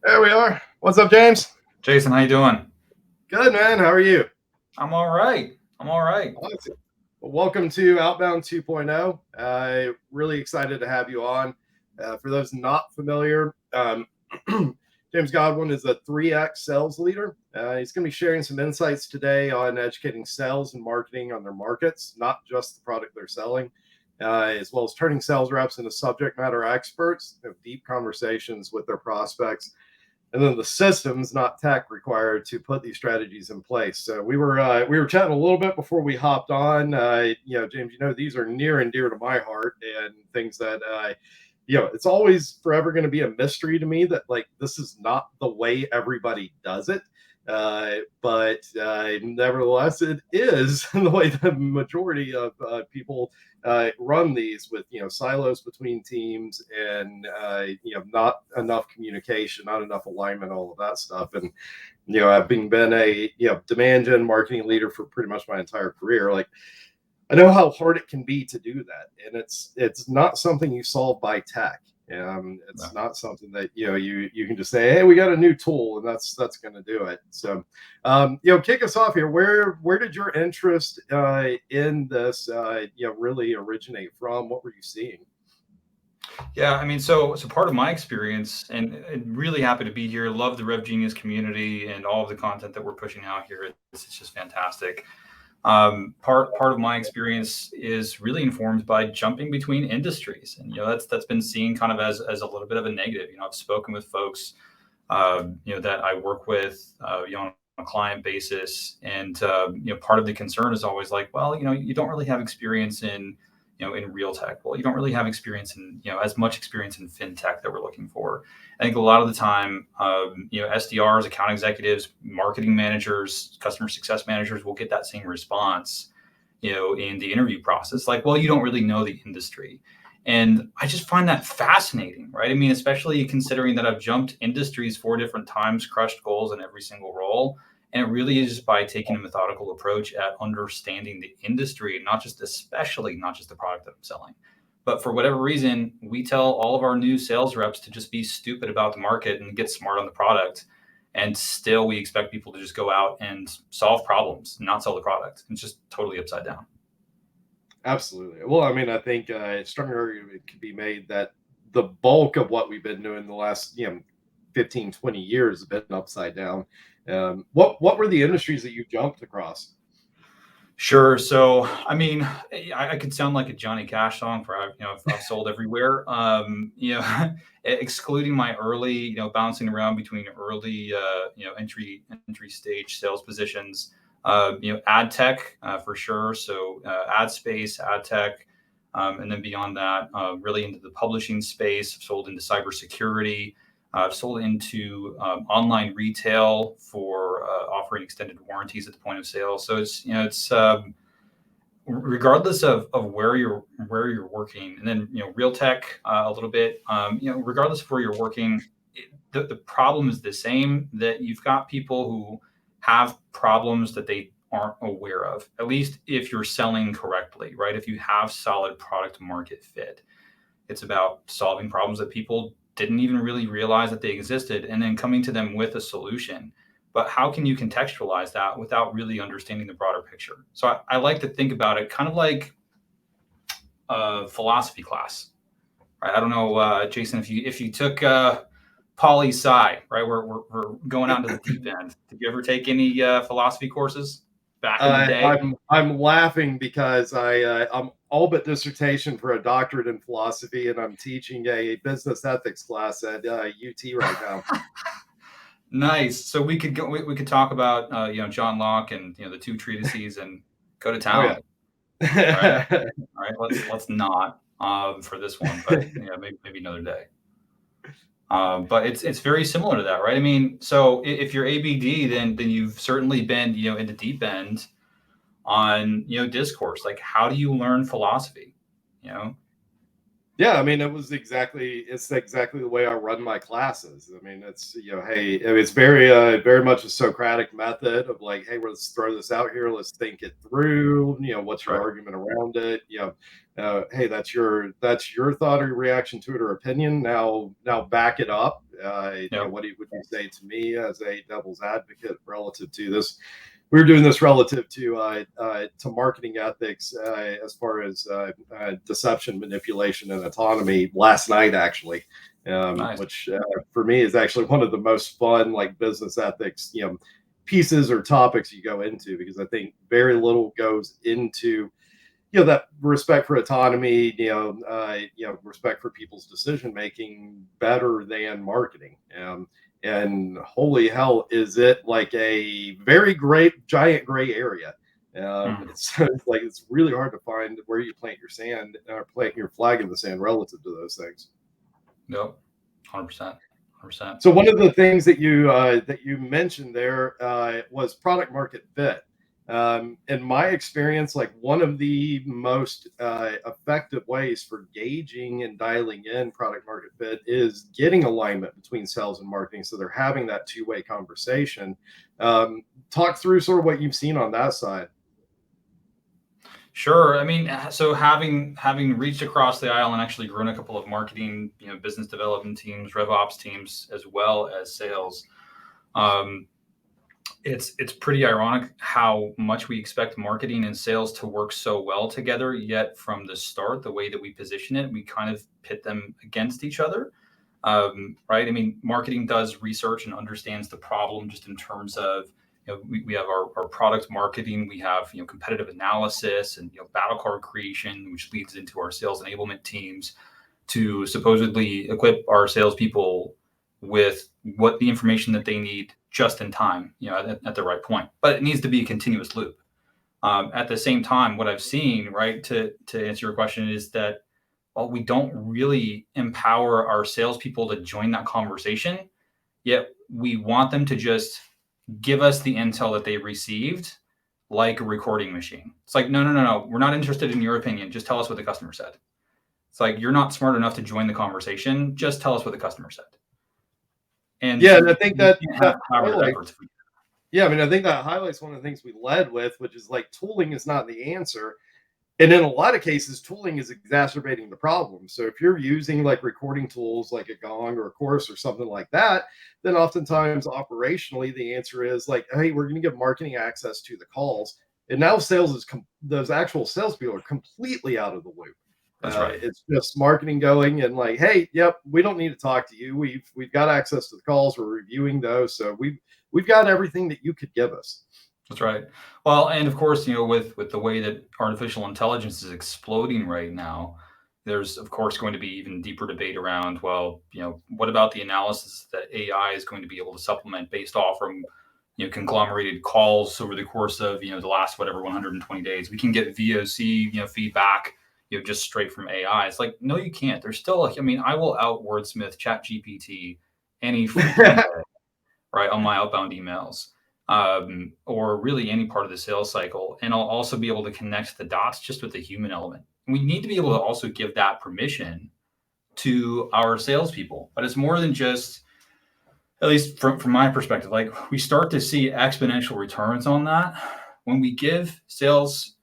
There we are. What's up, James? Jason, how you doing? Good, man. How are you? I'm all right. I'm all right. Awesome. Well, welcome to Outbound 2.0. Really excited to have you on. For those not familiar, James Godwin is a 3X sales leader. He's going to be sharing some insights today on educating sales and marketing on their markets, not just the product they're selling, as well as turning sales reps into subject matter experts, have deep conversations with their prospects, and then the systems, not tech, required to put these strategies in place. So we were chatting a little bit before we hopped on. James, these are near and dear to my heart, and things that it's always forever going to be a mystery to me that like this is not the way everybody does it. But nevertheless, it is the way the majority of people run these, with silos between teams, and not enough communication, not enough alignment, all of that stuff. And having been a demand gen marketing leader for pretty much my entire career, like I know how hard it can be to do that, and it's not something you solve by tech. It's not something that you can just say, hey, we got a new tool, and that's going to do it. So, kick us off here. Where did your interest in this really originate from? What were you seeing? Yeah, I mean, so part of my experience, and really happy to be here. Love the RevGenius community and all of the content that we're pushing out here. It's just fantastic. Part of my experience is really informed by jumping between industries, and that's been seen kind of as a little bit of a negative. I've spoken with folks, that I work with, on a client basis, and part of the concern is always like, well, you don't really have experience in real tech. Well, you don't really have experience in as much experience in fintech that we're looking for. I think a lot of the time, SDRs, account executives, marketing managers, customer success managers will get that same response, in the interview process. Like, well, you don't really know the industry. And I just find that fascinating, right? I mean, especially considering that I've jumped industries 4 different times, crushed goals in every single role. And it really is by taking a methodical approach at understanding the industry, not just the product that I'm selling. But for whatever reason, we tell all of our new sales reps to just be stupid about the market and get smart on the product. And still, we expect people to just go out and solve problems, not sell the product. It's just totally upside down. Absolutely. Well, I mean, I think a strong argument could be made that the bulk of what we've been doing the last 15, 20 years has been upside down. What were the industries that you jumped across? Sure. So, I mean, I could sound like a Johnny Cash song for, I've sold everywhere. Excluding my early, bouncing around between early, entry stage sales positions, ad tech, for sure. So, ad space, ad tech. And then beyond that, really into the publishing space. I've sold into cybersecurity. I've sold into online retail for offering extended warranties at the point of sale. So it's regardless of where you're working, and then real tech a little bit. Regardless of where you're working, the problem is the same. That you've got people who have problems that they aren't aware of. At least if you're selling correctly, right? If you have solid product market fit, it's about solving problems that people didn't even really realize that they existed, and then coming to them with a solution. But how can you contextualize that without really understanding the broader picture? So I like to think about it kind of like a philosophy class. Right? I don't know, Jason, if you took poli sci, right? We're going out into the deep end. Did you ever take any philosophy courses back in the day? I'm laughing because I'm all but dissertation for a doctorate in philosophy, and I'm teaching a business ethics class at UT right now. Nice. So we could go. We could talk about John Locke and the two treatises and go to Oh yeah. town. Right. All right. Let's not for this one, but maybe another day. But it's very similar to that, right? I mean, so if you're ABD, then you've certainly been in the deep end on discourse. Like, how do you learn philosophy? You know. Yeah, I mean, it's exactly the way I run my classes. I mean, it's hey, it's very much a Socratic method of like, hey, let's throw this out here, let's think it through. What's your Right. argument around it? Hey, that's your thought or reaction to it or opinion. Now back it up. Yep. What would you say to me as a devil's advocate relative to this? We were doing this relative to marketing ethics as far as deception, manipulation, and autonomy last night, actually, Nice. which for me is actually one of the most fun like business ethics pieces or topics you go into, because I think very little goes into that respect for autonomy, respect for people's decision making better than marketing. And holy hell, is it like a very great giant gray area. It's really hard to find where you plant your sand or plant your flag in the sand relative to those things. Yep. 100%. 100%. So one of the things that you mentioned there was product market fit. In my experience, like one of the most effective ways for gauging and dialing in product market fit is getting alignment between sales and marketing, so they're having that two-way conversation. Talk through sort of what you've seen on that side. Sure. I mean, so having reached across the aisle and actually grown a couple of marketing, business development teams, RevOps teams, as well as sales, it's pretty ironic how much we expect marketing and sales to work so well together. Yet from the start, the way that we position it, we kind of pit them against each other. Right? I mean, marketing does research and understands the problem just in terms of, we have our product marketing, we have, competitive analysis and, battle card creation, which leads into our sales enablement teams to supposedly equip our salespeople with what the information that they need just in time, at the right point. But it needs to be a continuous loop. At the same time, what I've seen, right, to answer your question, is that while we don't really empower our salespeople to join that conversation, yet we want them to just give us the intel that they received like a recording machine. It's like, no. We're not interested in your opinion. Just tell us what the customer said. It's like, you're not smart enough to join the conversation. Just tell us what the customer said. And yeah, and I think that highlights. Yeah, I mean, I think that highlights one of the things we led with, which is like tooling is not the answer. And in a lot of cases, tooling is exacerbating the problem. So if you're using like recording tools like a Gong or a Chorus or something like that, then oftentimes operationally the answer is like, hey, we're going to give marketing access to the calls. And now sales is those actual salespeople are completely out of the loop. That's right. It's just marketing going and like, hey, yep, we don't need to talk to you. We've got access to the calls. We're reviewing those. So we've got everything that you could give us. That's right. Well, and of course, with the way that artificial intelligence is exploding right now, there's of course going to be even deeper debate around, well, what about the analysis that AI is going to be able to supplement based off from, conglomerated calls over the course of, the last, 120 days. We can get VOC, feedback, just straight from AI. It's like, no, you can't. There's still, I will out wordsmith ChatGPT any freaking day, right, on my outbound emails. Or really any part of the sales cycle. And I'll also be able to connect the dots just with the human element. We need to be able to also give that permission to our salespeople. But it's more than just, at least from my perspective, like we start to see exponential returns on that when we give sales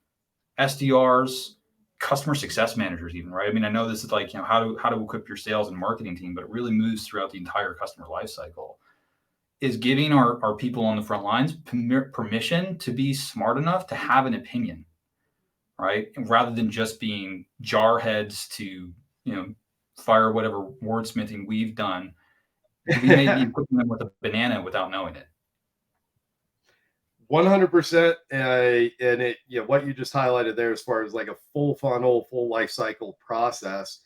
SDRs, customer success managers even, right? I mean, I know this is like, how to equip your sales and marketing team, but it really moves throughout the entire customer life cycle. Is giving our people on the front lines permission to be smart enough to have an opinion, right? And rather than just being jarheads to, fire whatever wordsmithing we've done. We may be equipping them with a banana without knowing it. 100%. And what you just highlighted there, as far as like a full funnel, full life cycle process,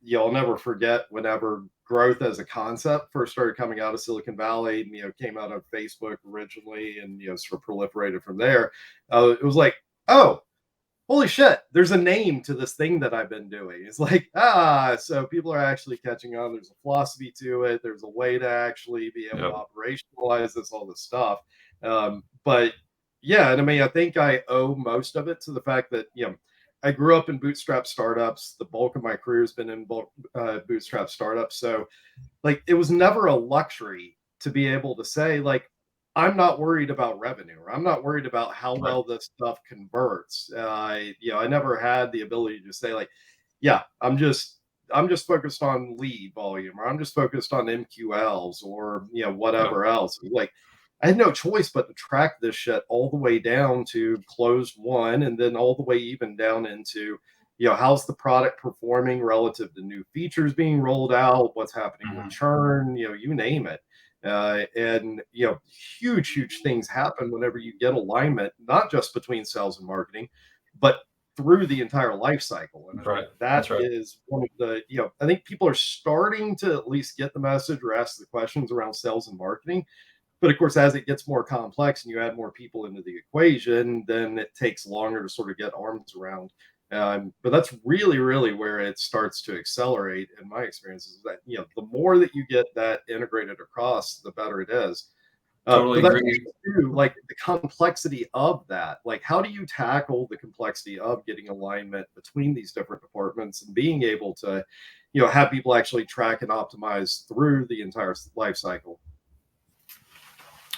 you'll never forget whenever growth as a concept first started coming out of Silicon Valley, came out of Facebook originally and, sort of proliferated from there. It was like, oh, holy shit, there's a name to this thing that I've been doing. It's like, so people are actually catching on. There's a philosophy to it. There's a way to actually be able to operationalize this, all this stuff. But yeah, and I mean, I think I owe most of it to the fact that, I grew up in bootstrap startups. The bulk of my career has been in bootstrap startups. So like, it was never a luxury to be able to say like, I'm not worried about revenue, or I'm not worried about how Right. well this stuff converts. I never had the ability to say like, yeah, I'm just focused on lead volume, or I'm just focused on MQLs, or Yep. whatever else. Like, I had no choice but to track this shit all the way down to closed one, and then all the way even down into, how's the product performing relative to new features being rolled out, what's happening with Mhm. churn, you name it. And huge things happen whenever you get alignment, not just between sales and marketing, but through the entire life cycle. And I That's think right. that That's right. is one of the, I think people are starting to at least get the message or ask the questions around sales and marketing. But of course, as it gets more complex and you add more people into the equation, then it takes longer to sort of get arms around. But that's really where it starts to accelerate, in my experience, is that the more that you get that integrated across, the better it is. Totally But that agree. speaks to like the complexity of that. Like, how do you tackle the complexity of getting alignment between these different departments and being able to, have people actually track and optimize through the entire life cycle?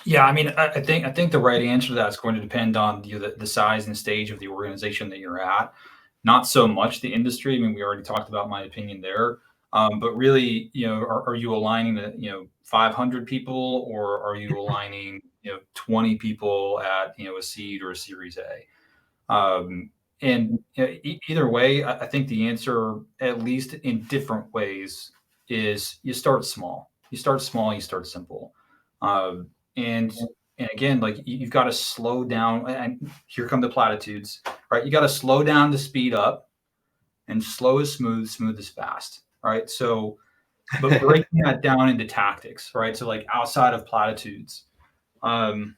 Yeah, I mean, I think the right answer to that is going to depend on the size and stage of the organization that you're at, not so much the industry. I mean, we already talked about my opinion there, but really, are you aligning the 500 people, or are you aligning 20 people at a seed or a Series A? And either way, I think the answer, at least in different ways, is you start small. You start small. You start simple. Um, and and again, like you've got to slow down. And here come the platitudes, right? You got to slow down to speed up, and slow is smooth, smooth is fast, right? So, but breaking that down into tactics, right? So, like outside of platitudes, um,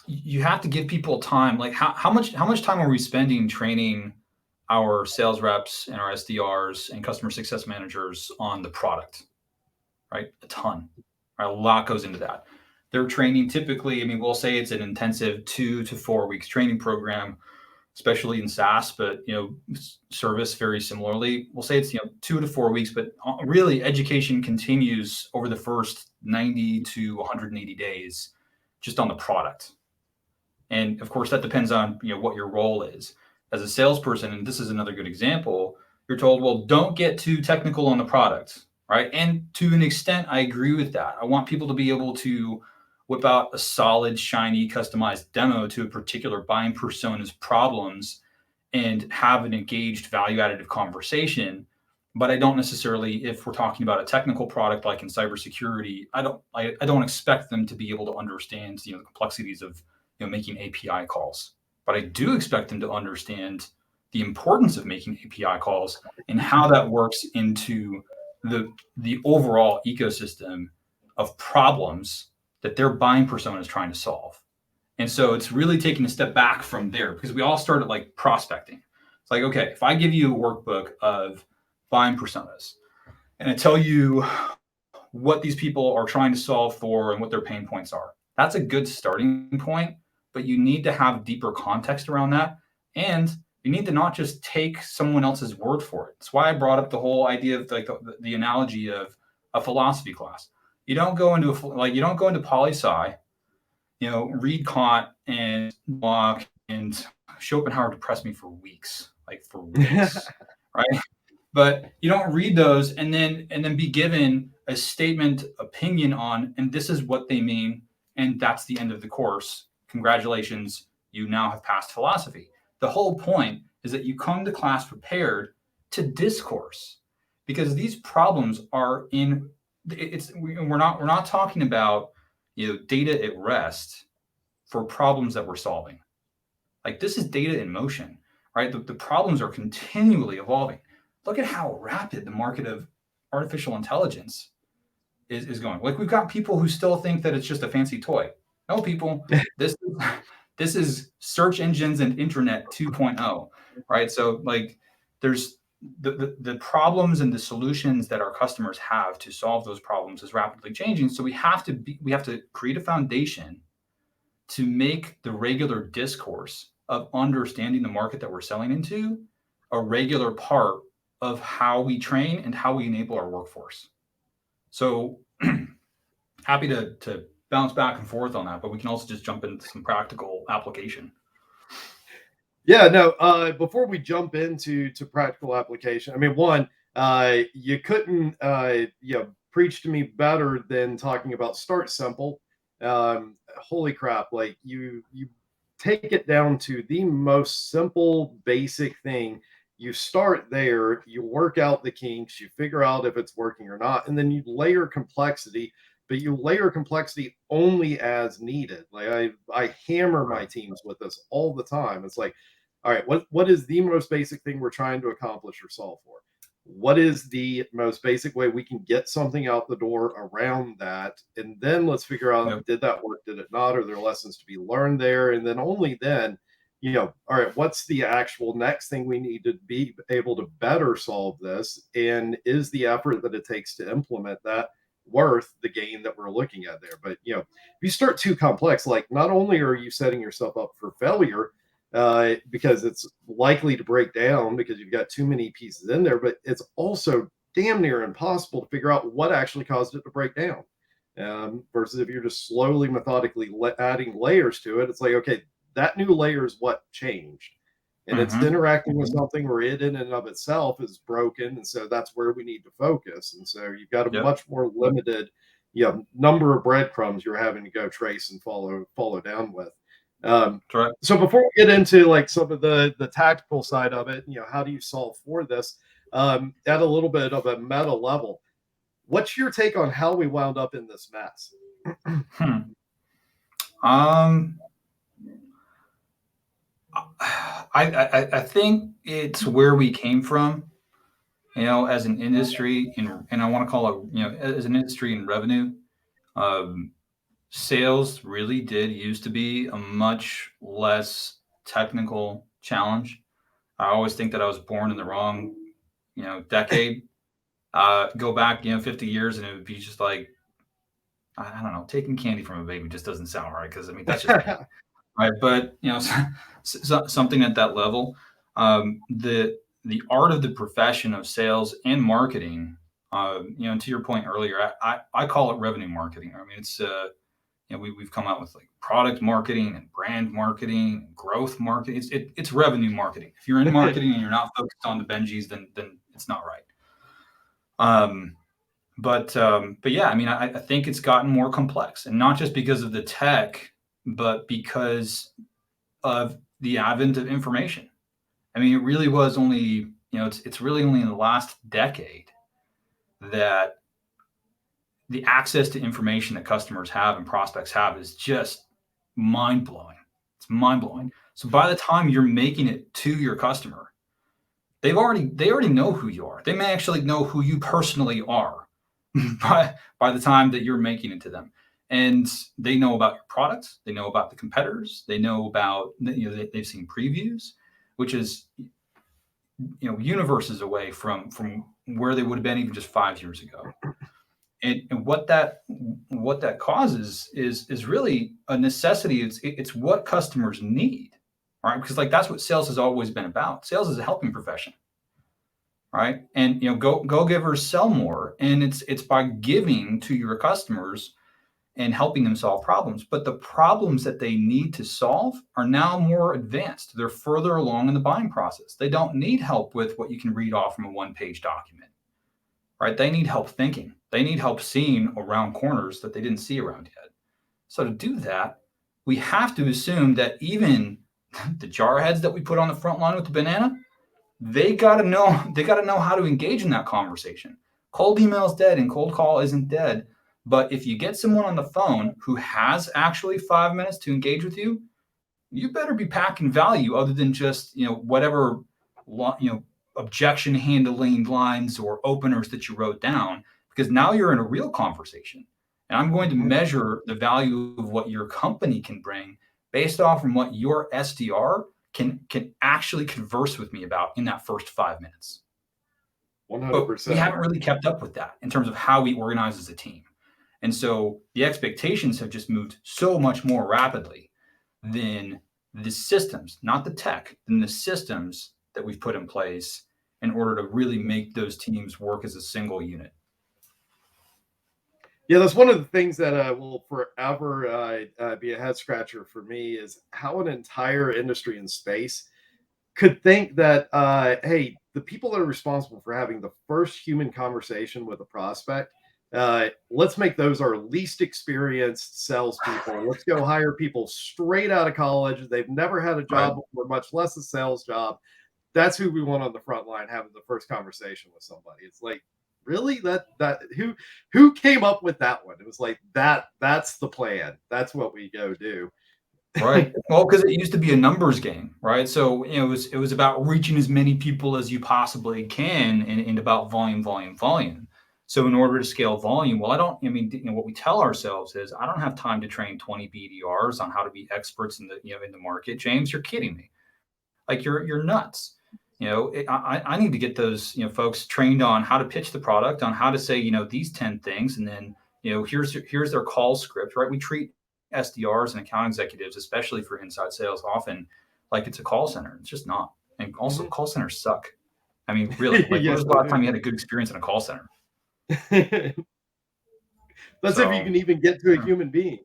you have to give people time. Like how much time are we spending training our sales reps and our SDRs and customer success managers on the product, right? A ton. Right? A lot goes into that. They're training typically, I mean, we'll say it's an intensive 2 to 4 weeks training program, especially in SaaS, but service very similarly. We'll say it's 2 to 4 weeks, but really education continues over the first 90 to 180 days just on the product. And of course, that depends on what your role is. As a salesperson, and this is another good example, you're told, well, don't get too technical on the product, right? And to an extent, I agree with that. I want people to be able to whip out a solid, shiny, customized demo to a particular buying persona's problems and have an engaged, value additive conversation. But I don't necessarily, if we're talking about a technical product like in cybersecurity, I don't expect them to be able to understand the complexities of making API calls. But I do expect them to understand the importance of making API calls and how that works into the overall ecosystem of problems that their buying persona is trying to solve. And so it's really taking a step back from there, because we all started like prospecting. It's like, okay, if I give you a workbook of buying personas and I tell you what these people are trying to solve for and what their pain points are, that's a good starting point, but you need to have deeper context around that. And you need to not just take someone else's word for it. That's why I brought up the whole idea of like the analogy of a philosophy class. You don't go into poli sci, read Kant and Locke and Schopenhauer depressed me for weeks, like for weeks, right? But you don't read those and then be given a statement opinion on, and this is what they mean, and that's the end of the course. Congratulations, you now have passed philosophy. The whole point is that you come to class prepared to discourse, because these problems are in we're not talking about data at rest for problems that we're solving. Like, this is data in motion, right? The problems are continually evolving. Look at how rapid the market of artificial intelligence is going. Like, we've got people who still think that it's just a fancy toy. No, people, this this is search engines and internet 2.0, right? So like there's the problems and the solutions that our customers have to solve those problems is rapidly changing. So we have to create a foundation to make the regular discourse of understanding the market that we're selling into a regular part of how we train and how we enable our workforce. So happy to bounce back and forth on that, but we can also just jump into some practical application. Yeah, no. Before we jump into practical application, I mean, one, you couldn't, preach to me better than talking about start simple. Holy crap! Like you take it down to the most simple, basic thing. You start there, you work out the kinks, you figure out if it's working or not, and then you layer complexity. But you layer complexity only as needed. Like I hammer my teams with this all the time. It's like, all right, what is the most basic thing we're trying to accomplish or solve for? What is the most basic way we can get something out the door around that? And then let's figure out, Yep. did that work? Did it not? Are there lessons to be learned there? And then only then, all right, what's the actual next thing we need to be able to better solve this? And is the effort that it takes to implement that worth the gain that we're looking at there? But, if you start too complex, like not only are you setting yourself up for failure, because it's likely to break down because you've got too many pieces in there, but it's also damn near impossible to figure out what actually caused it to break down. Versus if you're just slowly, methodically adding layers to it, it's like, okay, that new layer is what changed. And it's interacting with something where it in and of itself is broken. And so that's where we need to focus. And so you've got a much more limited number of breadcrumbs you're having to go trace and follow down with. So before we get into like some of the tactical side of it, how do you solve for this at a little bit of a meta level? What's your take on how we wound up in this mess? I think it's where we came from, as an industry, and I want to call it, as an industry in revenue. Sales really did used to be a much less technical challenge. I always think that I was born in the wrong, decade. Go back, 50 years, and it would be just like, I don't know, taking candy from a baby just doesn't sound right, because I mean that's just me, right? But something at that level, the art of the profession of sales and marketing, and to your point earlier, I call it revenue marketing. I mean, it's we've come out with like product marketing and brand marketing, and growth marketing. It's revenue marketing. If you're in marketing and you're not focused on the Benjis, then it's not right. But yeah, I mean, I think it's gotten more complex, and not just because of the tech, but because of the advent of information. I mean, it really was only, it's really only in the last decade that the access to information that customers have and prospects have is just mind blowing. It's mind blowing. So by the time you're making it to your customer, they already know who you are. They may actually know who you personally are by the time that you're making it to them. And they know about your products. They know about the competitors. They know about, they've seen previews, which is, universes away from where they would have been even just 5 years ago. And what that causes is really a necessity. It's what customers need, right? Because like that's what sales has always been about. Sales is a helping profession, right? And go givers sell more, and it's by giving to your customers and helping them solve problems. But the problems that they need to solve are now more advanced. They're further along in the buying process. They don't need help with what you can read off from a one-page document, right? They need help thinking. They need help seeing around corners that they didn't see around yet. So to do that, we have to assume that even the jarheads that we put on the front line with the banana, they got to know how to engage in that conversation. Cold email is dead and cold call isn't dead. But if you get someone on the phone who has actually 5 minutes to engage with you, you better be packing value other than just, whatever, objection handling lines or openers that you wrote down, because now you're in a real conversation. And I'm going to measure the value of what your company can bring based off from what your SDR can actually converse with me about in that first 5 minutes. 100%. But we haven't really kept up with that in terms of how we organize as a team. And so the expectations have just moved so much more rapidly than the systems, not the tech, than the systems that we've put in place in order to really make those teams work as a single unit. Yeah, that's one of the things that will forever be a head scratcher for me is how an entire industry in space could think that, hey, the people that are responsible for having the first human conversation with a prospect, let's make those our least experienced salespeople. Let's go hire people straight out of college. They've never had a Right. job before, much less a sales job. That's who we want on the front line having the first conversation with somebody. It's like, really, that who came up with that one? It was like that's the plan. That's what we go do. Right. Well, because it used to be a numbers game, right? So it was about reaching as many people as you possibly can, and about volume, volume, volume. So in order to scale volume, well, I mean, what we tell ourselves is, I don't have time to train 20 BDRs on how to be experts in the market. James, you're kidding me. Like you're nuts. I need to get those folks trained on how to pitch the product, on how to say these 10 things, and then here's their call script, right? We treat SDRs and account executives, especially for inside sales, often like it's a call center. It's just not. And also, Mhm. call centers suck. I mean, really, like, when Yes, was the they last time do. you had a good experience in a call center? That's if you So can even get to a human being.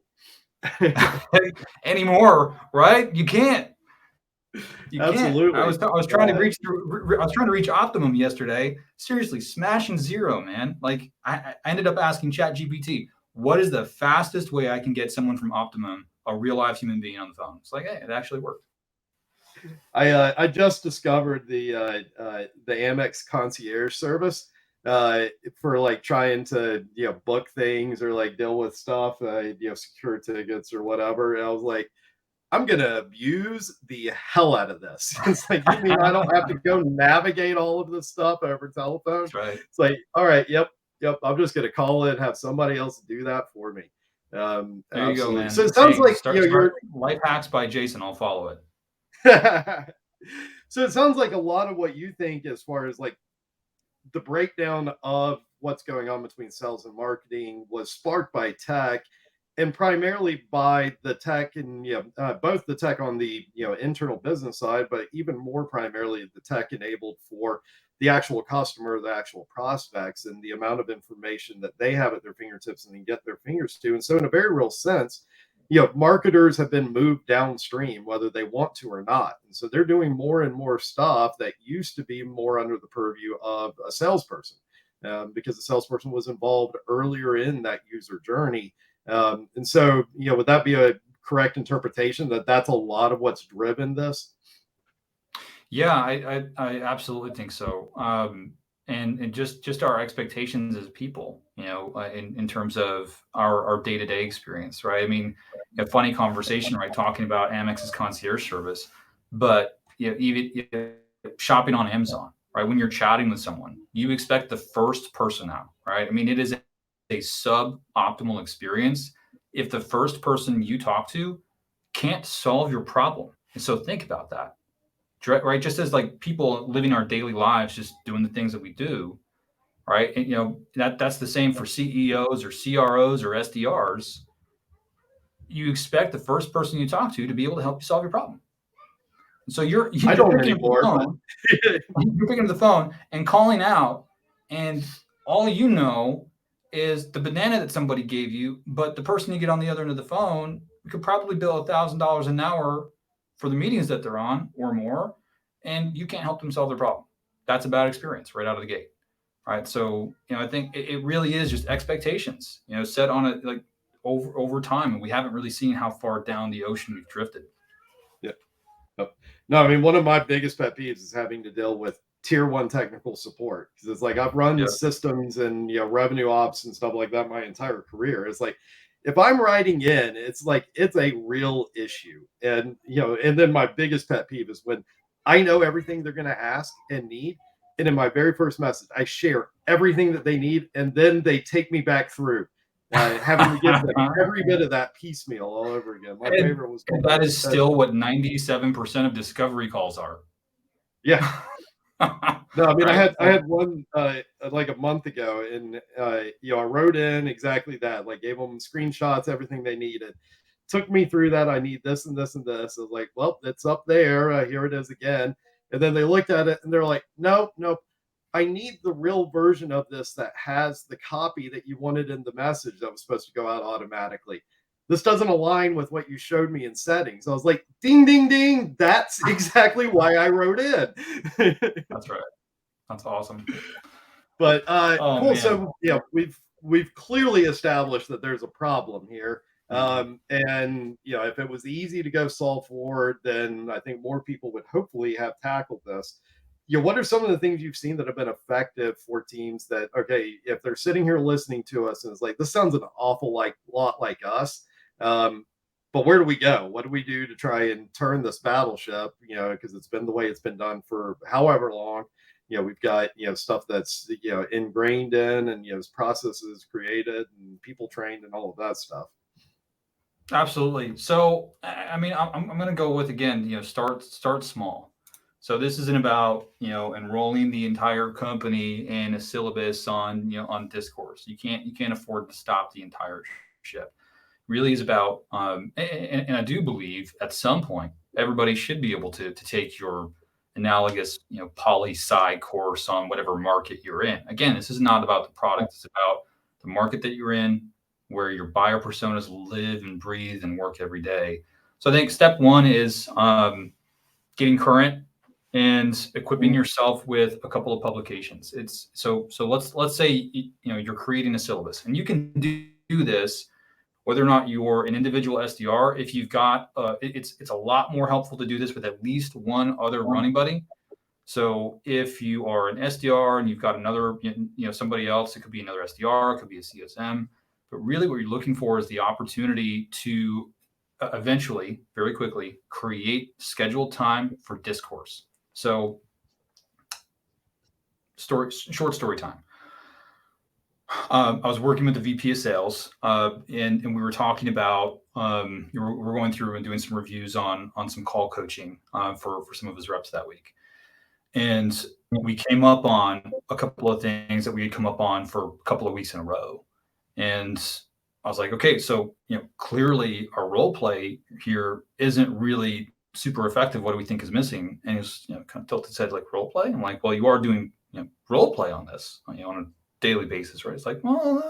anymore, right? You can't. You can't. I Absolutely. was I was trying to reach I was trying to reach optimum yesterday. Seriously, smashing zero, man. Like I ended up asking ChatGPT, what is the fastest way I can get someone from optimum, a real life human being, on the phone? It's like, hey, it actually worked. I just discovered the Amex concierge service for like trying to book things or like deal with stuff, secure tickets or whatever. And I was like, I'm gonna abuse the hell out of this. It's like, you mean I don't have to go navigate all of this stuff over telephone? That's right. It's like, all right, yep. I'm just gonna call it and have somebody else do that for me. There you go, Absolutely. So man. it sounds Hey, like start life hacks by Jason. I'll follow it. so it sounds like a lot of what you think as far as like the breakdown of what's going on between sales and marketing was sparked by tech and primarily by the tech and both the tech on the internal business side, but even more primarily the tech enabled for the actual customer, the actual prospects, and the amount of information that they have at their fingertips and can get their fingers to. And so in a very real sense, marketers have been moved downstream whether they want to or not, and so they're doing more and more stuff that used to be more under the purview of a salesperson, because the salesperson was involved earlier in that user journey. And so would that be a correct interpretation that that's a lot of what's driven this? Yeah, I absolutely think so. And just our expectations as people, in terms of our day to day experience, right? I mean, a funny conversation, right? Talking about Amex's concierge service, but even shopping on Amazon, right? When you're chatting with someone, you expect the first person out, right? I mean, it is a suboptimal experience if the first person you talk to can't solve your problem. And so think about that, right? Just as like people living our daily lives, just doing the things that we do, right? And that's the same for CEOs or CROs or SDRs. You expect the first person you talk to be able to help you solve your problem. So you're I you're don't picking up the anymore, but phone, you're picking up the phone and calling out, and all you know is the banana that somebody gave you, but the person you get on the other end of the phone could probably bill $1,000 an hour for the meetings that they're on or more, and you can't help them solve their problem. That's a bad experience right out of the gate, right? So I think it really is just expectations, set on it like over time, and we haven't really seen how far down the ocean we've drifted. yeah. No, I mean, one of my biggest pet peeves is having to deal with tier one technical support, because it's like I've run Yeah. systems and revenue ops and stuff like that my entire career. It's like if I'm writing in, it's like it's a real issue. And and then my biggest pet peeve is when I know everything they're gonna ask and need. And in my very first message, I share everything that they need, and then they take me back through having to give them every bit of that piecemeal all over again. My And favorite was that is still what 97% of discovery calls are. yeah. No, I mean, I Right? had one like a month ago, and I wrote in exactly that. Like, gave them screenshots, everything they needed. Took me through that. I need this and this and this. I was like, well, it's up there. Here it is again. And then they looked at it and they're like, nope, nope. I need the real version of this that has the copy that you wanted in the message that was supposed to go out automatically. This doesn't align with what you showed me in settings. I was like, ding, ding, ding. That's exactly why I wrote in. That's right. That's awesome. But Oh cool. man. So yeah, we've clearly established that there's a problem here. And if it was easy to go solve for, then I think more people would hopefully have tackled this. What are some of the things you've seen that have been effective for teams that, okay, if they're sitting here listening to us and it's like, this sounds an awful lot like us, but where do we go? What do we do to try and turn this battleship? Because it's been the way it's been done for however long. We've got stuff that's ingrained in, and processes created and people trained and all of that stuff. Absolutely. So, I mean, I'm going to go with, again, start small. So this isn't about, enrolling the entire company in a syllabus on discourse. You can't afford to stop the entire ship. Really is about, and I do believe at some point everybody should be able to take your analogous, poli-sci course on whatever market you're in. Again, this is not about the product. It's about the market that you're in, where your buyer personas live and breathe and work every day. So I think step one is getting current and equipping yourself with a couple of publications. It's so let's say you're creating a syllabus, and you can do this whether or not you're an individual SDR. If you've got it's a lot more helpful to do this with at least one other running buddy. So if you are an SDR and you've got another, somebody else, it could be another SDR, it could be a CSM, but really what you're looking for is the opportunity to eventually, very quickly, create scheduled time for discourse. So short story time. I was working with the VP of sales, and we were talking about, we're going through and doing some reviews on some call coaching for some of his reps that week. And we came up on a couple of things that we had come up on for a couple of weeks in a row. And I was like, okay, so, clearly our role play here isn't really super effective. What do we think is missing? And he was, kind of tilted his head, like, role play. I'm like, well, you are doing, role play on this, on a daily basis, right? It's like, well,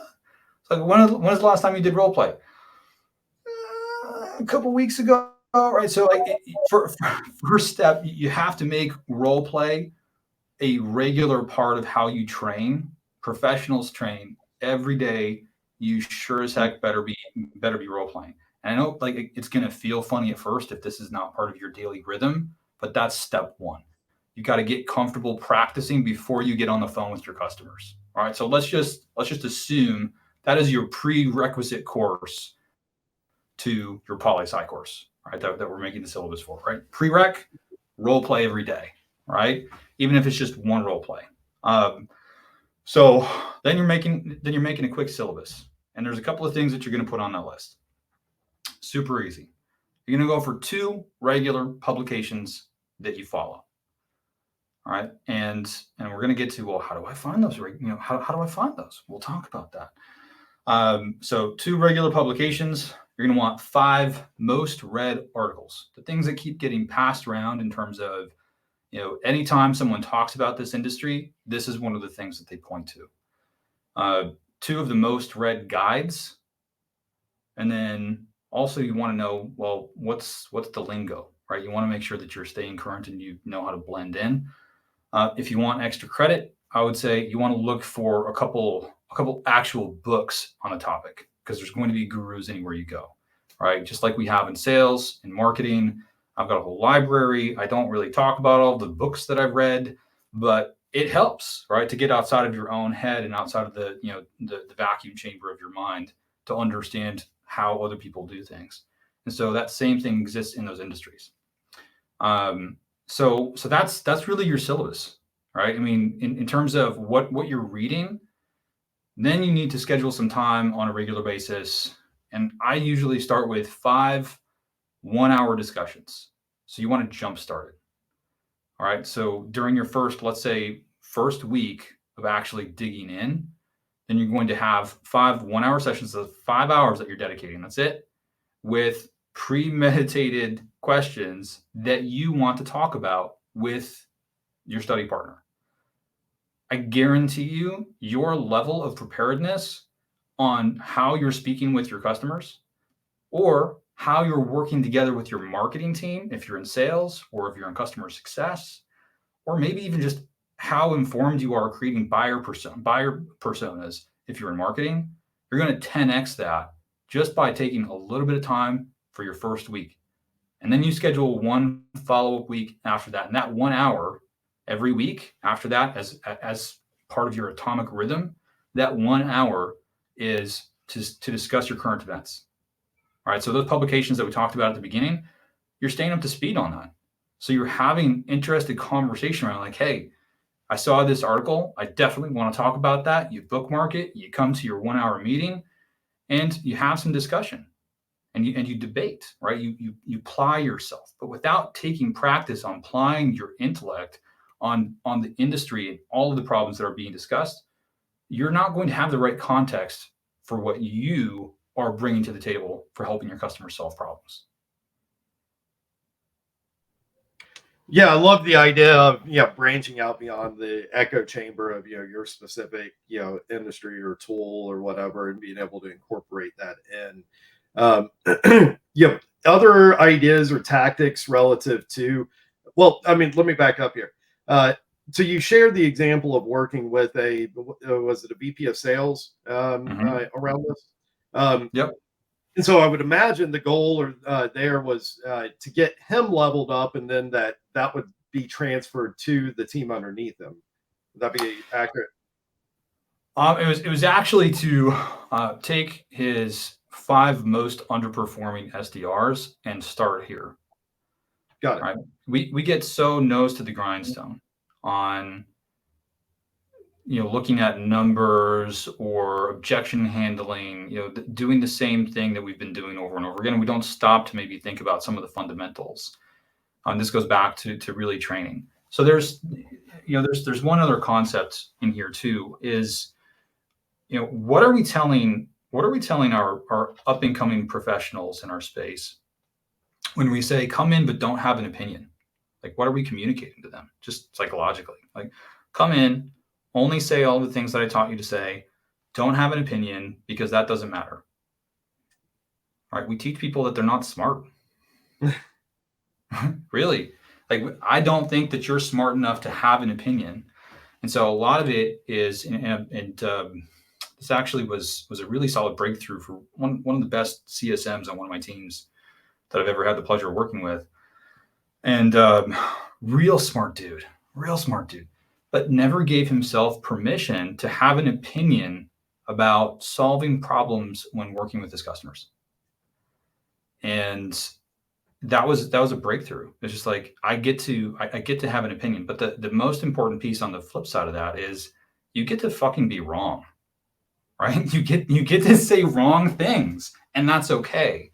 it's like, when is the last time you did role play? A couple weeks ago. Right. So like for first step, you have to make role play a regular part of how you train. Professionals train every day. You sure as heck better be role playing. And I know like it's going to feel funny at first if this is not part of your daily rhythm, but that's step one. You got to get comfortable practicing before you get on the phone with your customers. All right. So let's just assume that is your prerequisite course to your poli-sci course, right? That we're making the syllabus for, right? Prereq, role play every day, right? Even if it's just one role play. So then you're making a quick syllabus, and there's a couple of things that you're going to put on that list. Super easy. You're going to go for 2 regular publications that you follow. All right, and we're going to get to, well, how do I find those? How do I find those? We'll talk about that. So 2 regular publications. You're going to want 5 most read articles, the things that keep getting passed around in terms of, anytime someone talks about this industry, this is one of the things that they point to. 2 of the most read guides. And then also you want to know, well, what's the lingo, right? You want to make sure that you're staying current and you know how to blend in. If you want extra credit, I would say you want to look for a couple actual books on a topic, because there's going to be gurus anywhere you go, right? Just like we have in sales and marketing. I've got a whole library. I don't really talk about all the books that I've read, but it helps, right, to get outside of your own head and outside of the vacuum chamber of your mind to understand how other people do things. And so that same thing exists in those industries. So that's really your syllabus, right? I mean, in terms of what you're reading, then you need to schedule some time on a regular basis. And I usually start with 5 1-hour discussions. So you want to jumpstart it. All right. So during your first week of actually digging in, then you're going to have 5 1-hour sessions of 5 hours that you're dedicating. That's it, with premeditated questions that you want to talk about with your study partner. I guarantee you your level of preparedness on how you're speaking with your customers or how you're working together with your marketing team, if you're in sales or if you're in customer success, or maybe even just how informed you are creating buyer personas. If you're in marketing, you're going to 10x that just by taking a little bit of time for your first week. And then you schedule one follow-up week after that. And that 1 hour every week after that, as part of your atomic rhythm, that 1 hour is to discuss your current events. All right. So those publications that we talked about at the beginning, you're staying up to speed on that. So you're having interested conversation around like, hey, I saw this article. I definitely want to talk about that. You bookmark it, you come to your 1 hour meeting and you have some discussion and you debate, right? You ply yourself, but without taking practice on applying your intellect on the industry and all of the problems that are being discussed, you're not going to have the right context for what you are bringing to the table for helping your customers solve problems. Yeah, I love the idea of branching out beyond the echo chamber of your specific industry or tool or whatever, and being able to incorporate that in. Other ideas or tactics relative to, well, I mean, let me back up here. So you shared the example of working with was it a VP of sales around this? Yep. And so I would imagine the goal there was to get him leveled up, and then that would be transferred to the team underneath him. Would that be accurate? It was actually to take his 5 most underperforming SDRs and start here. Got it. Right? We get so nose to the grindstone on looking at numbers or objection handling, doing the same thing that we've been doing over and over again. We don't stop to maybe think about some of the fundamentals. This goes back to really training. So there's one other concept in here too, is what are we telling our up and coming professionals in our space when we say come in but don't have an opinion? Like, what are we communicating to them just psychologically? Like, come in, only say all the things that I taught you to say, don't have an opinion because that doesn't matter. All right, we teach people that they're not smart. Really, like, I don't think that you're smart enough to have an opinion. And so a lot of it is, and this actually was a really solid breakthrough for one of the best CSMs on one of my teams that I've ever had the pleasure of working with. And real smart dude, but never gave himself permission to have an opinion about solving problems when working with his customers. And that was a breakthrough. It's just like, I get to have an opinion, but the most important piece on the flip side of that is you get to fucking be wrong, right? You get to say wrong things, and that's okay,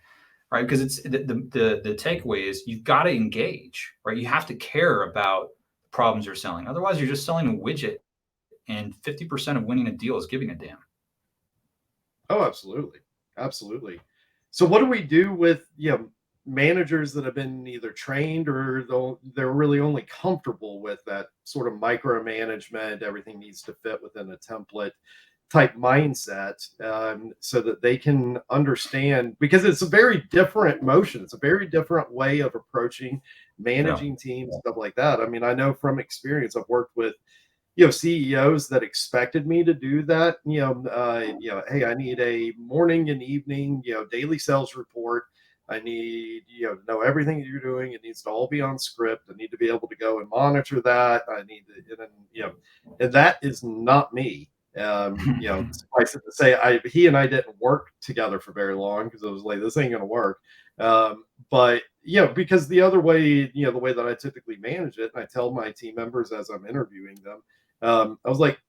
right? Because it's the takeaway is you've got to engage, right? You have to care about the problems you're selling. Otherwise, you're just selling a widget, and 50% of winning a deal is giving a damn. Oh, absolutely, absolutely. So what do we do with managers that have been either trained or they're really only comfortable with that sort of micromanagement? Everything needs to fit within a template type mindset, so that they can understand, because it's a very different motion. It's a very different way of approaching managing teams, stuff like that. I mean, I know from experience, I've worked with CEOs that expected me to do that. Hey, I need a morning and evening daily sales report. I need to know everything that you're doing. It needs to all be on script. I need to be able to go and monitor that. I need to, and that is not me. Suffice it to say, he and I didn't work together for very long because I was like, this ain't gonna work. But because the other way, the way that I typically manage it, and I tell my team members as I'm interviewing them, I was like,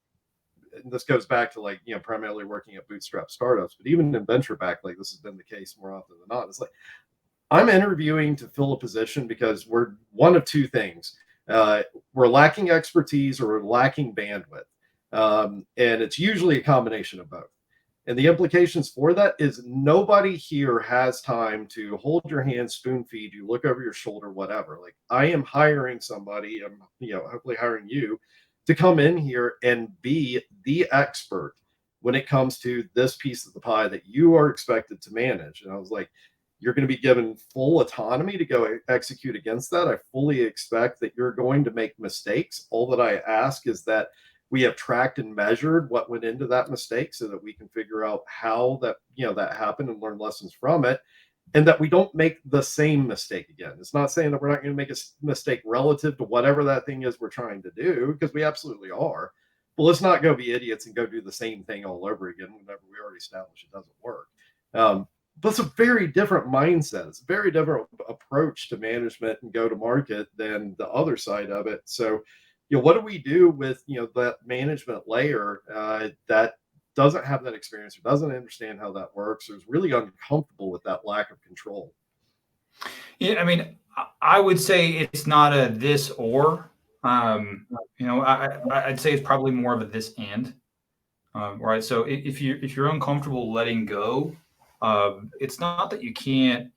and this goes back to like primarily working at bootstrap startups, but even in venture back, like this has been the case more often than not. It's like, I'm interviewing to fill a position because we're one of two things. We're lacking expertise or we're lacking bandwidth. And it's usually a combination of both. And the implications for that is nobody here has time to hold your hand, spoon feed you, look over your shoulder, whatever. Like, I am hiring somebody, I'm hopefully hiring you to come in here and be the expert when it comes to this piece of the pie that you are expected to manage. And I was like, you're going to be given full autonomy to go execute against that. I fully expect that you're going to make mistakes. All that I ask is that we have tracked and measured what went into that mistake so that we can figure out how that, that happened and learn lessons from it, and that we don't make the same mistake again. It's not saying that we're not going to make a mistake relative to whatever that thing is we're trying to do, because we absolutely are. But let's not go be idiots and go do the same thing all over again whenever we already established it doesn't work. But it's a very different mindset. It's a very different approach to management and go to market than the other side of it. So, what do we do with, that management layer that doesn't have that experience or doesn't understand how that works, or is really uncomfortable with that lack of control? Yeah, I mean, I would say it's not a this or. I'd say it's probably more of a this and. Right. So if you're uncomfortable letting go, it's not that you can't,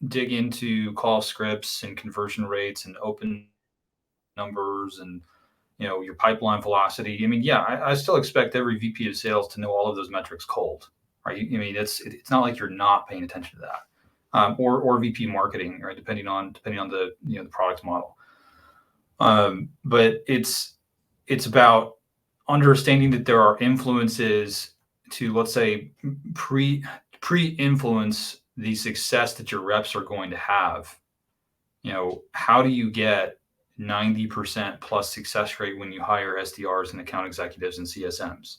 dig into call scripts and conversion rates and open numbers and, your pipeline velocity. I mean, yeah, I still expect every VP of sales to know all of those metrics cold, right? I mean, it's not like you're not paying attention to that, or VP marketing, right? Depending on the the product model. But it's about understanding that there are influences to, let's say, pre-influence the success that your reps are going to have. How do you get 90% plus success rate when you hire SDRs and account executives and CSMs?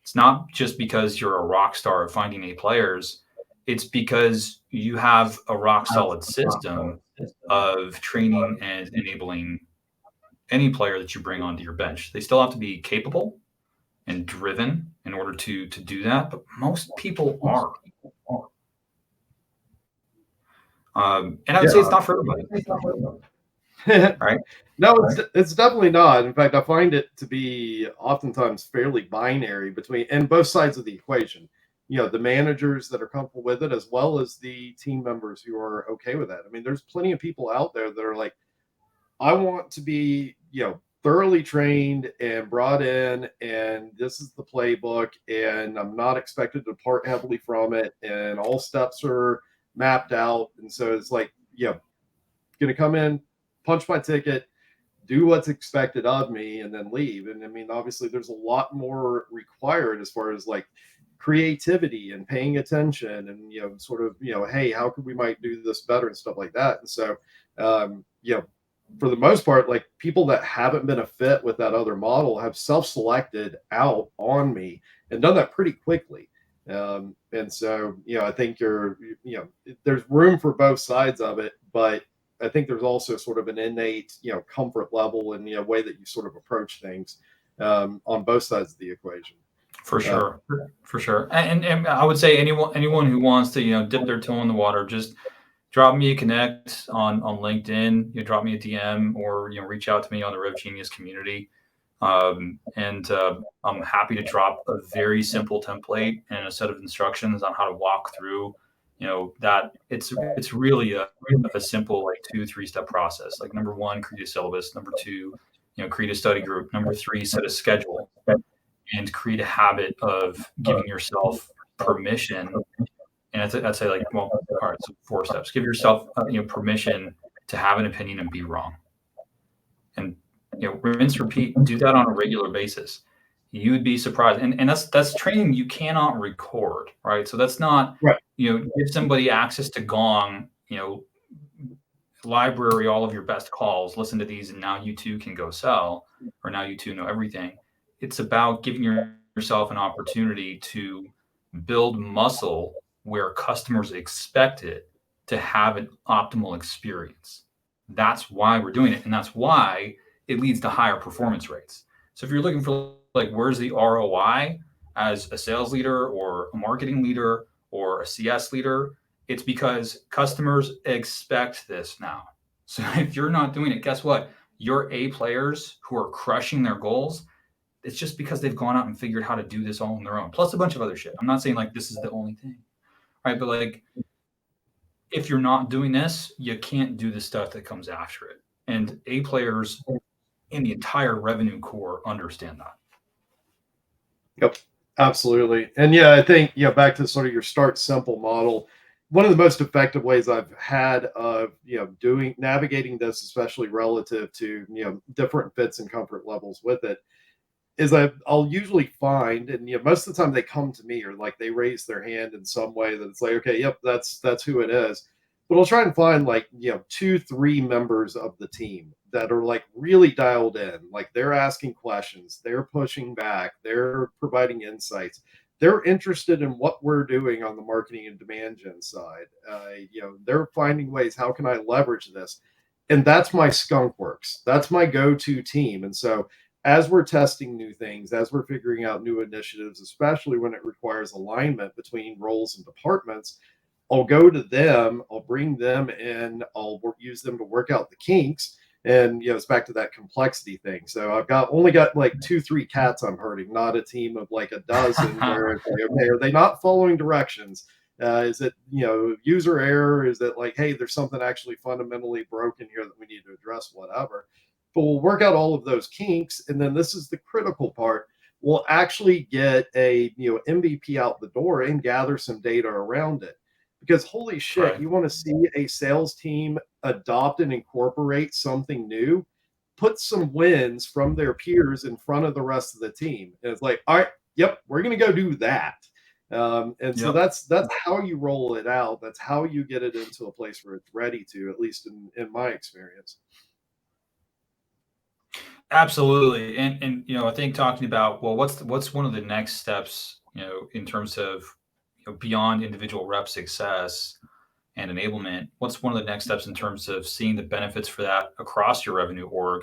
It's not just because you're a rock star at finding A players. It's because you have a rock solid system of training and enabling any player that you bring onto your bench. They still have to be capable and driven in order to do that, but most people are. And I would say it's not for everybody. Right? No, it's definitely not. In fact, I find it to be oftentimes fairly binary between and both sides of the equation. The managers that are comfortable with it, as well as the team members who are okay with that. I mean, there's plenty of people out there that are like, I want to be, thoroughly trained and brought in, and this is the playbook, and I'm not expected to depart heavily from it, and all steps are mapped out. And so it's like, gonna come in, punch my ticket, do what's expected of me, and then leave. And I mean, obviously there's a lot more required as far as like creativity and paying attention and sort of hey, how could we might do this better and stuff like that. And so for the most part, like people that haven't been a fit with that other model have self-selected out on me and done that pretty quickly. And so I think there's room for both sides of it, but I think there's also sort of an innate comfort level and way that you sort of approach things on both sides of the equation. For sure. And I would say anyone who wants to dip their toe in the water, just drop me a connect on LinkedIn. Drop me a DM or reach out to me on the RevGenius community, and I'm happy to drop a very simple template and a set of instructions on how to walk through. That it's really a simple like 2-3 step process. Like number 1, create a syllabus. Number 2, create a study group. Number 3, set a schedule and create a habit of giving yourself permission. And I'd say like, well, all right, so 4 steps. Give yourself permission to have an opinion and be wrong. And rinse, repeat, do that on a regular basis. You would be surprised. And that's training you cannot record, right? So that's not right. Give somebody access to Gong, library all of your best calls, listen to these, and now you too can go sell, or now you too know everything. It's about giving yourself an opportunity to build muscle where customers expect it to have an optimal experience. That's why we're doing it. And that's why it leads to higher performance rates. So if you're looking for like, where's the ROI as a sales leader or a marketing leader or a CS leader, it's because customers expect this now. So if you're not doing it, guess what? Your A players who are crushing their goals, it's just because they've gone out and figured how to do this all on their own, plus a bunch of other shit. I'm not saying like this is the only thing, right? But like, if you're not doing this, you can't do the stuff that comes after it. And A players and the entire revenue core understand that. Yep, absolutely. And yeah, I think, back to sort of your start simple model, one of the most effective ways I've had of, navigating this, especially relative to, different fits and comfort levels with it, is I'll usually find, and most of the time they come to me or like they raise their hand in some way that it's like, okay, yep, that's who it is. But I'll try and find like, 2, 3 members of the team that are like really dialed in, like they're asking questions, they're pushing back, they're providing insights. They're interested in what we're doing on the marketing and demand gen side. They're finding ways, how can I leverage this? And that's my skunk works. That's my go-to team. And so as we're testing new things, as we're figuring out new initiatives, especially when it requires alignment between roles and departments, I'll go to them, I'll bring them in, use them to work out the kinks. And it's back to that complexity thing. So only got like 2, 3 cats I'm herding, not a team of like a dozen where it's like, okay, are they not following directions? Is it user error? Is it like, hey, there's something actually fundamentally broken here that we need to address, whatever. But we'll work out all of those kinks, and then this is the critical part. We'll actually get a MVP out the door and gather some data around it. Because holy shit, Right. you want to see a sales team adopt and incorporate something new, put some wins from their peers in front of the rest of the team. And it's like, all right, yep, we're going to go do that. And so Yep. that's how you roll it out. That's how you get it into a place where it's ready to, at least in my experience. Absolutely. And I think talking about, well, what's one of the next steps, in terms of beyond individual rep success and enablement, what's one of the next steps in terms of seeing the benefits for that across your revenue org?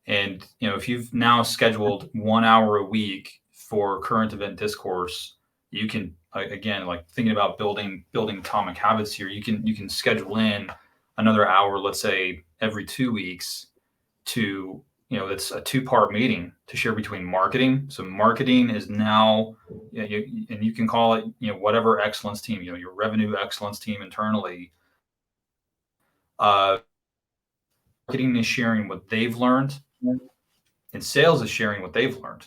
And if you've now scheduled 1 hour a week for current event discourse, you can again, like thinking about building atomic habits here, you can schedule in another hour, let's say every 2 weeks, to it's a 2-part meeting to share between marketing. So marketing is now, and you can call it whatever excellence team, your revenue excellence team internally. Marketing is sharing what they've learned, and sales is sharing what they've learned.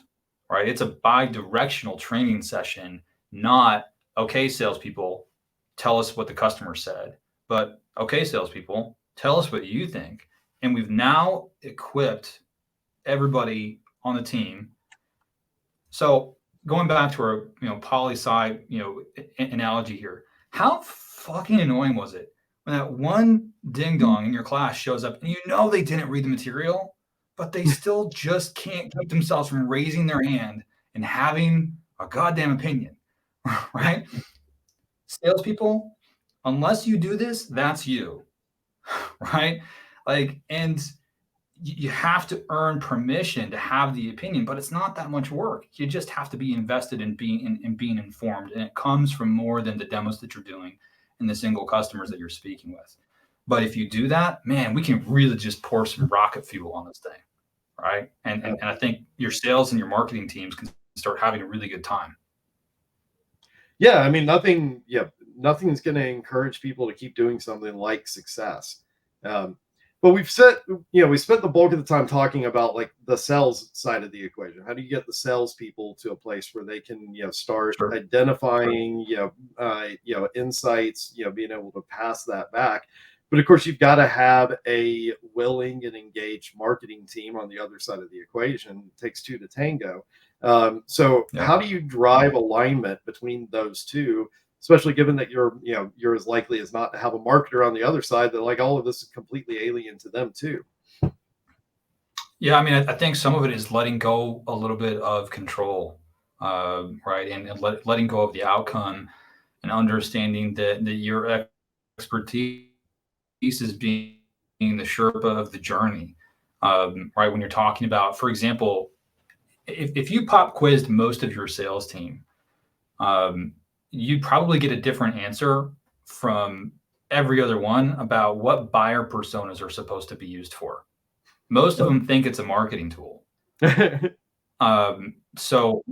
Right? It's a bi-directional training session, not okay, salespeople, tell us what the customer said, but okay, salespeople, tell us what you think. And we've now equipped everybody on the team. So going back to our poli-sci analogy here, how fucking annoying was it when that one ding dong in your class shows up and they didn't read the material, but they still just can't keep themselves from raising their hand and having a goddamn opinion, right? Salespeople, unless you do this, that's you, right? Like, and you have to earn permission to have the opinion, but it's not that much work. You just have to be invested in being informed, and it comes from more than the demos that you're doing and the single customers that you're speaking with. But if you do that, man, we can really just pour some rocket fuel on this thing, right? And I think your sales and your marketing teams can start having a really good time. Yeah, I mean, nothing's going to encourage people to keep doing something like success. But we spent the bulk of the time talking about like the sales side of the equation. How do you get the salespeople to a place where they can, start identifying, insights, being able to pass that back. But of course, you've got to have a willing and engaged marketing team on the other side of the equation. It takes 2 to tango. So how do you drive alignment between those two, especially given that you're as likely as not to have a marketer on the other side that like all of this is completely alien to them too? Yeah, I mean, I think some of it is letting go a little bit of control, right, and letting go of the outcome, and understanding that your expertise is being the Sherpa of the journey, right? When you're talking about, for example, if you pop quizzed most of your sales team, you'd probably get a different answer from every other one about what buyer personas are supposed to be used for. Most of them think it's a marketing tool. So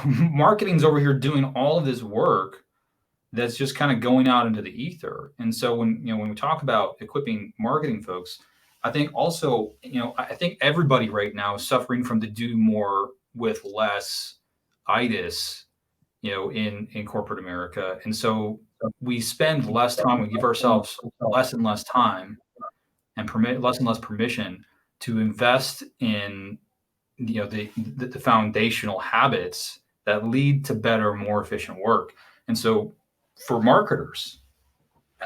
marketing's over here doing all of this work that's just kind of going out into the ether. And so when we talk about equipping marketing folks, I think also, I think everybody right now is suffering from the do more with less itis, in corporate America. And so we spend less time, we give ourselves less and less time and permit less and less permission to invest in, the foundational habits that lead to better, more efficient work. And so for marketers,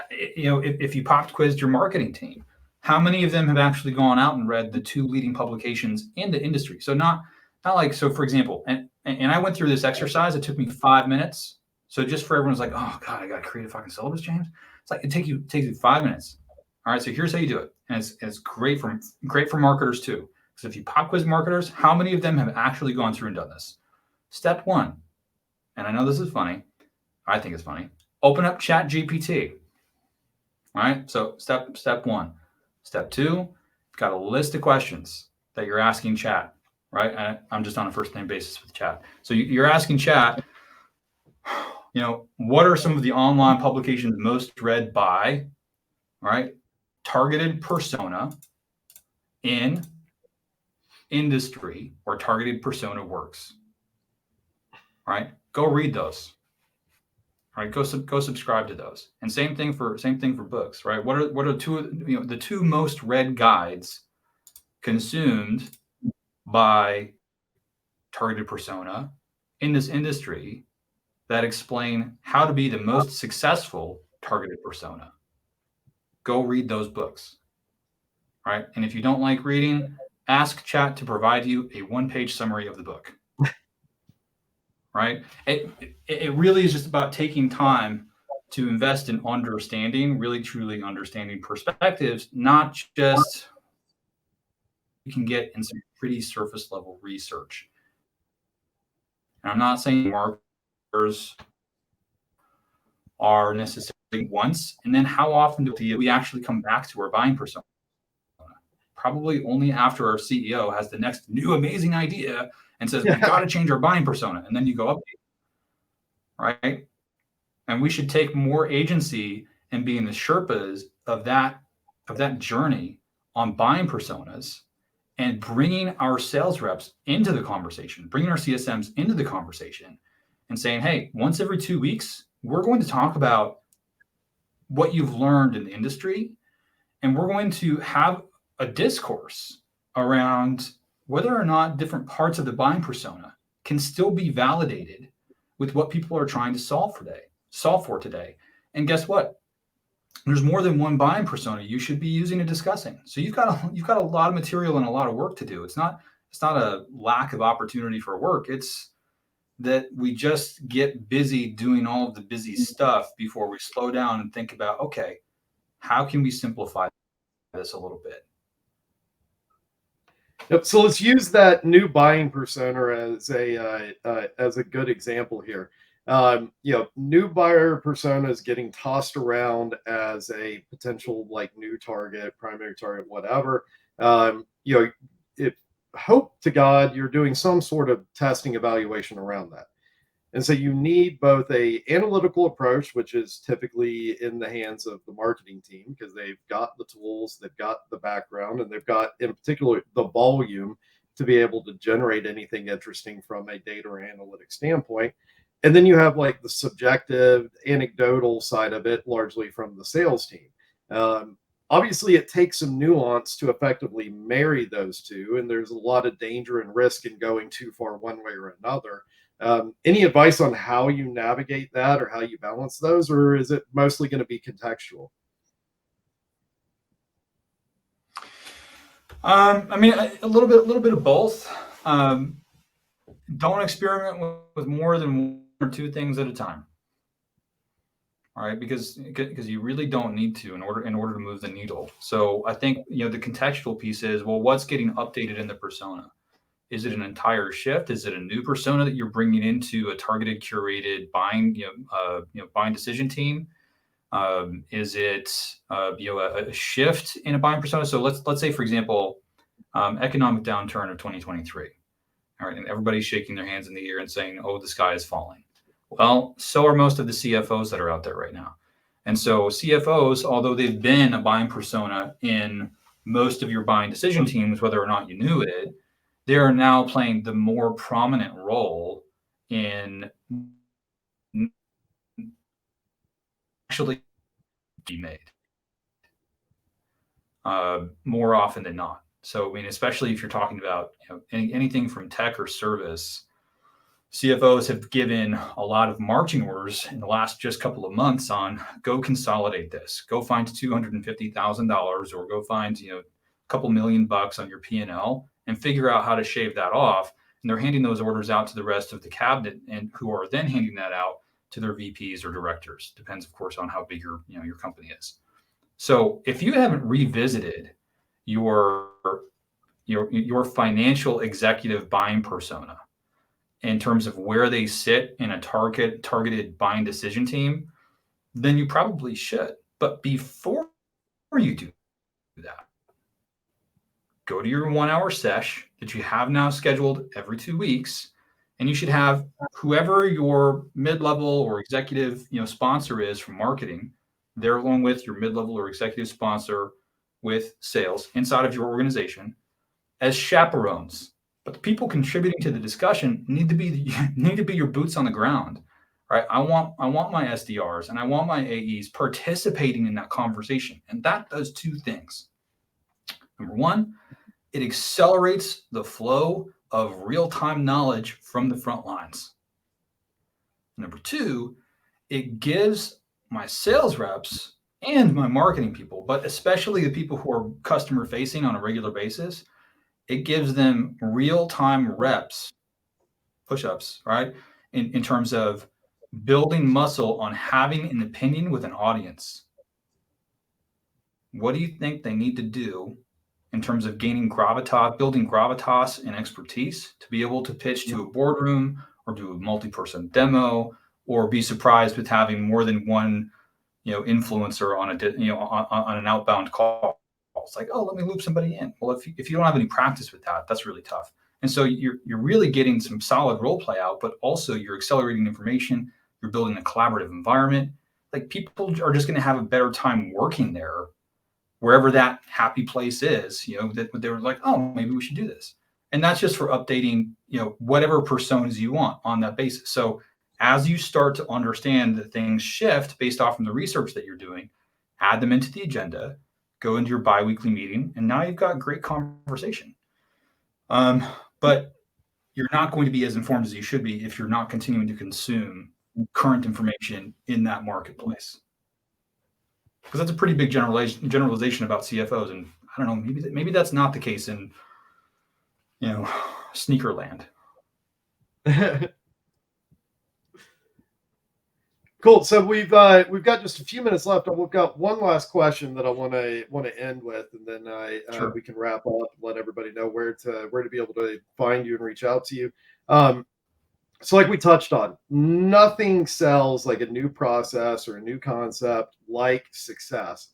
if you popped quizzed your marketing team, how many of them have actually gone out and read the 2 leading publications in the industry? So not like, so for example, and I went through this exercise. It took me 5 minutes. So just for everyone's like, oh God, I got to create a fucking syllabus, James. It's like, takes you 5 minutes. All right. So here's how you do it. And it's great for marketers too. Because if you pop quiz marketers, how many of them have actually gone through and done this? Step 1. And I know this is funny. I think it's funny. Open up Chat GPT. All right. So step 1. Step 2, you've got a list of questions that you're asking chat, right? I'm just on a first name basis with chat. So you're asking chat, what are some of the online publications most read by, right, targeted persona in industry or targeted persona works, right? Go read those. Right, go subscribe to those, and same thing for books, right? What are the two most read guides consumed by targeted persona in this industry that explain how to be the most successful targeted persona? Go read those books, right? And if you don't like reading, ask chat to provide you a 1-page summary of the book. Right? It really is just about taking time to invest in understanding, really truly understanding perspectives, not just you can get in some pretty surface level research. And I'm not saying marketers are necessarily once, and then how often do we actually come back to our buying persona? Probably only after our CEO has the next new amazing idea and says, we've got to change our buying persona. And then you go update. Right? And we should take more agency in being the Sherpas of that journey on buying personas and bringing our sales reps into the conversation, bringing our CSMs into the conversation and saying, hey, once every 2 weeks, we're going to talk about what you've learned in the industry. And we're going to have a discourse around whether or not different parts of the buying persona can still be validated with what people are trying to solve for today. And guess what? There's more than one buying persona you should be using and discussing. So you've got a lot of material and a lot of work to do. It's not a lack of opportunity for work. It's that we just get busy doing all of the busy stuff before we slow down and think about, okay, how can we simplify this a little bit? Yep. So let's use that new buying persona as a good example here. New buyer persona is getting tossed around as a potential like new target, primary target, whatever. If hope to God you're doing some sort of testing evaluation around that. And so you need both a analytical approach, which is typically in the hands of the marketing team because they've got the tools, they've got the background, and they've got in particular the volume to be able to generate anything interesting from a data or analytic standpoint. And then you have like the subjective, anecdotal side of it, largely from the sales team. Obviously, it takes some nuance to effectively marry those two, and there's a lot of danger and risk in going too far one way or another. Any advice on how you navigate that or how you balance those, or is it mostly going to be contextual? I mean, a little bit of both. Don't experiment with more than 1 or 2 things at a time. All right, because you really don't need to in order to move the needle. So I think the contextual piece is, well, what's getting updated in the persona? Is it an entire shift? Is it a new persona that you're bringing into a targeted, curated buying, buying decision team? Is it a shift in a buying persona? So let's say, for example, economic downturn of 2023. All right, and everybody's shaking their hands in the air and saying, "Oh, the sky is falling." Well, so are most of the CFOs that are out there right now. And so CFOs, although they've been a buying persona in most of your buying decision teams, whether or not you knew it, they are now playing the more prominent role in actually be made more often than not. So, I mean, especially if you're talking about anything from tech or service, CFOs have given a lot of marching orders in the last just couple of months on go consolidate this, go find $250,000 or go find a couple $1 million on your P&L and figure out how to shave that off. And they're handing those orders out to the rest of the cabinet, and who are then handing that out to their VPs or directors. Depends, of course, on how big your company is. So if you haven't revisited your your financial executive buying persona in terms of where they sit in a targeted buying decision team, then you probably should. But before you do that, go to your 1 hour sesh that you have now scheduled every 2 weeks, and you should have whoever your mid-level or executive sponsor is from marketing there, along with your mid-level or executive sponsor with sales inside of your organization as chaperones. But the people contributing to the discussion need to be your boots on the ground, right? I want my SDRs and I want my AEs participating in that conversation, and that does two things. Number one, it accelerates the flow of real-time knowledge from the front lines. Number two, it gives my sales reps and my marketing people, but especially the people who are customer facing on a regular basis, it gives them real-time reps, push-ups, right? In terms of building muscle on having an opinion with an audience. What do you think they need to do in terms of gaining gravitas, building gravitas and expertise to be able to pitch to a boardroom or do a multi-person demo, or be surprised with having more than one, influencer on on an outbound call? It's like, oh, let me loop somebody in. Well, if you don't have any practice with that, that's really tough. And so you're really getting some solid role play out, but also you're accelerating information. You're building a collaborative environment. Like, people are just going to have a better time working there, wherever that happy place is. That they were like, oh, maybe we should do this. And that's just for updating, whatever personas you want on that basis. So as you start to understand that things shift based off from the research that you're doing, add them into the agenda, go into your biweekly meeting, and now you've got great conversation. But you're not going to be as informed as you should be if you're not continuing to consume current information in that marketplace. Because that's a pretty big generalization about CFOs, and I don't know, maybe that's not the case in sneaker land. Cool. So we've got just a few minutes left, and we've got one last question that I want to end with, and then Sure. we can wrap up and let everybody know where to be able to find you and reach out to you. So like we touched on, nothing sells like a new process or a new concept like success.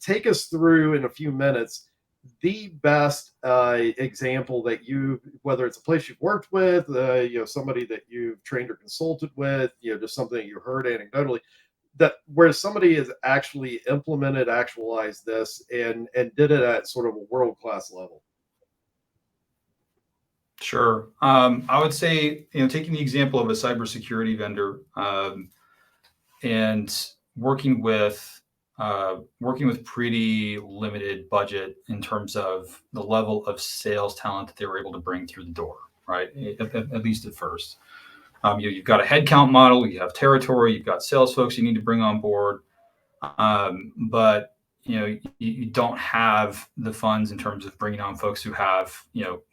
Take us through in a few minutes the best example that whether it's a place you've worked with, somebody that you've trained or consulted with, just something that you heard anecdotally, that where somebody has actually implemented, actualized this, and did it at sort of a world-class level. Sure. I would say, taking the example of a cybersecurity vendor, and working with pretty limited budget in terms of the level of sales talent that they were able to bring through the door, right? At least at first. You've got a headcount model, you have territory, you've got sales folks you need to bring on board, but you don't have the funds in terms of bringing on folks who have,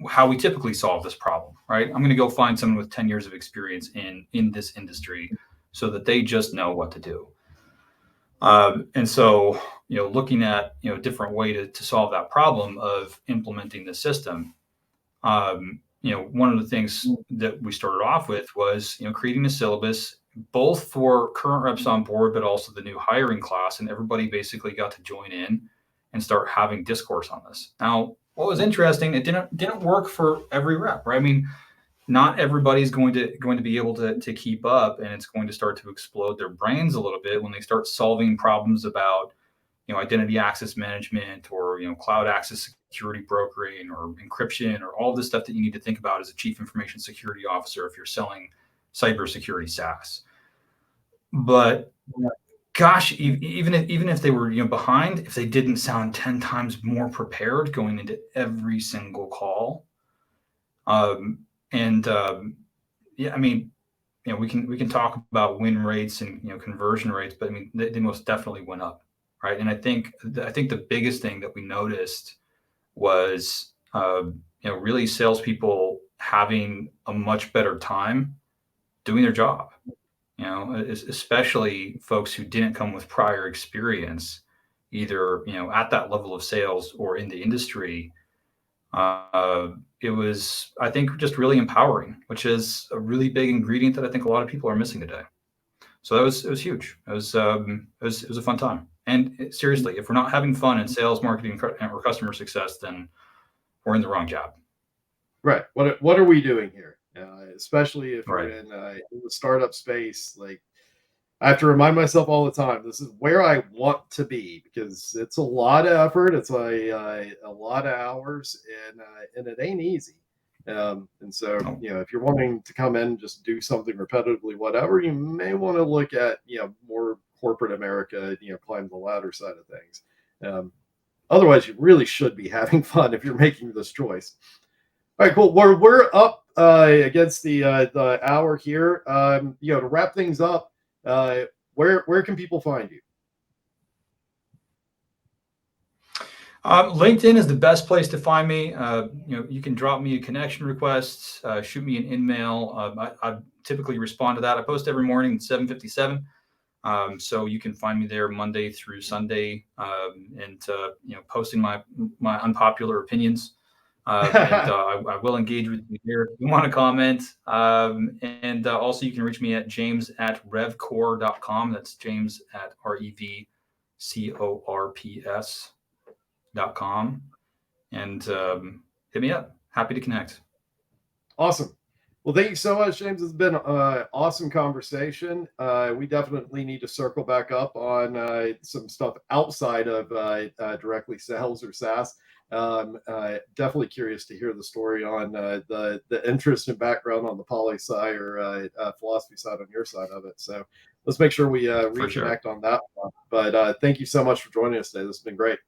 how we typically solve this problem, right? I'm going to go find someone with 10 years of experience in this industry so that they just know what to do. And so, looking at, a different way to solve that problem of implementing the system. One of the things that we started off with was, creating a syllabus, both for current reps on board, but also the new hiring class. And everybody basically got to join in and start having discourse on this. Now, what was interesting, it didn't work for every rep, right? I mean, not everybody's going to be able to keep up, and it's going to start to explode their brains a little bit when they start solving problems about, identity access management, or cloud access security brokering, or encryption, or all this stuff that you need to think about as a chief information security officer if you're selling cybersecurity SaaS. But gosh, even if they were behind, if they didn't sound 10 times more prepared going into every single call, yeah, I mean, we can talk about win rates and conversion rates, but I mean they most definitely went up, right? And I think the biggest thing that we noticed was really salespeople having a much better time doing their job. Especially folks who didn't come with prior experience, either at that level of sales or in the industry. It was, I think, just really empowering, which is a really big ingredient that I think a lot of people are missing today. So it was huge. It was a fun time. And seriously, if we're not having fun in sales, marketing, or customer success, then we're in the wrong job. Right. What are we doing here? Especially if Right. you're in the startup space, like I have to remind myself all the time, this is where I want to be, because it's a lot of effort. It's a lot of hours, and it ain't easy. And so, if you're wanting to come in and just do something repetitively, whatever, you may want to look at, more corporate America, climb the ladder side of things. Otherwise, you really should be having fun if you're making this choice. All right, cool. We're up against the hour here. To wrap things up, where can people find you? LinkedIn is the best place to find me. You can drop me a connection request, shoot me an email. I typically respond to that. I post every morning at 7:57. So you can find me there Monday through Sunday, and posting my unpopular opinions. I will engage with you here if you want to comment. And also you can reach me at james@revcorps.com. That's James at RevCorps.com. And hit me up. Happy to connect. Awesome. Well, thank you so much, James. It's been an awesome conversation. We definitely need to circle back up on some stuff outside of directly sales or SaaS. Definitely curious to hear the story on the interest and background on the poli-sci or philosophy side on your side of it. So let's make sure we reconnect on that one. But thank you so much for joining us today. This has been great.